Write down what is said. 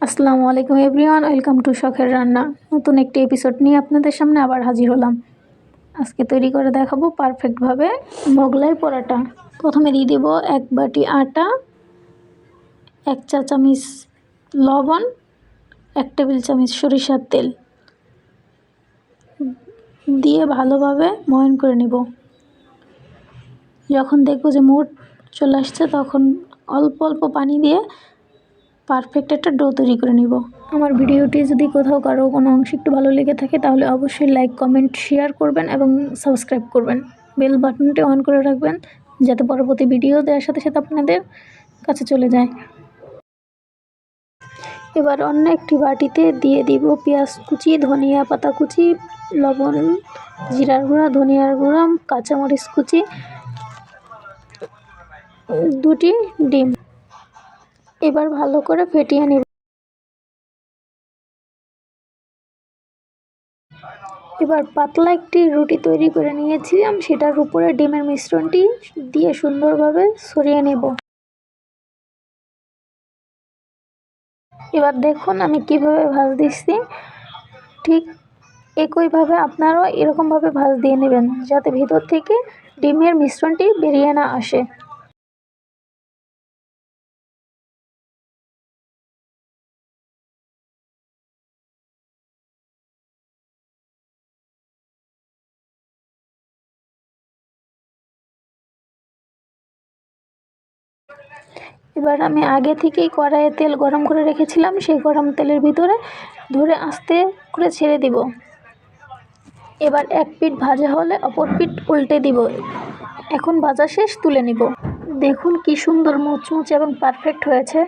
আসসালামু আলাইকুম everyone, welcome to শখের রান্না। নতুন একটি এপিসোড নিয়ে আপনাদের সামনে আবার হাজির হলাম। আজকে তৈরি করে দেখাবো পারফেক্টভাবে মোগলাই পরোটা। প্রথমে দিয়ে দেব 1 বাটি আটা, 1 চা চামচ লবণ, 1 টেবিল চামচ সরিষার তেল দিয়ে ভালোভাবে ময়ান করে নেব। যখন দেখবো যে মুড চলে আসছে তখন অল্প অল্প পানি দিয়ে পারফেক্ট একটা ডো তৈরি করে নিব। আমার ভিডিওটি যদি কোথাও কারো কোনো অংশ একটু ভালো লেগে থাকে তাহলে অবশ্যই লাইক, কমেন্ট, শেয়ার করবেন এবং সাবস্ক্রাইব করবেন। বেল বাটনটি অন করে রাখবেন যাতে পরবর্তী ভিডিও দেওয়ার সাথে সাথে আপনাদের কাছে চলে যায়। এবার অন্য একটি বাটিতে দিয়ে দিব পেঁয়াজ কুচি, ধনিয়া পাতা কুচি, লবণ, জিরার গুঁড়া, ধনিয়ার গুঁড়া, কাঁচামরিচ কুচি, 2টি ডিম। এবার ভালো করে ফেটিয়ে নেব। এবার পাতলা একটি রুটি তৈরি করে নিয়েছিলাম, সেটার উপরে ডিমের মিশ্রণটি দিয়ে সুন্দরভাবে ছড়িয়ে নেব। এবার দেখুন আমি কিভাবে ভাঁজ দিচ্ছি, ঠিক একইভাবে আপনারাও এরকমভাবে ভাঁজ দিয়ে নেবেন যাতে ভিতর থেকে ডিমের মিশ্রণটি বেরিয়ে না আসে। এবার আমি আগে থেকেই কড়াইয়ে তেল গরম করে রেখেছিলাম, সেই গরম তেলের ভিতরে ধরে আস্তে করে ছেড়ে দিব। এবার এক পিঠ ভাজা হলে অপর পিঠ উল্টে দিব। এখন ভাজা শেষ, তুলে নিব। দেখুন কি সুন্দর মুচমুচে এবং পারফেক্ট হয়েছে।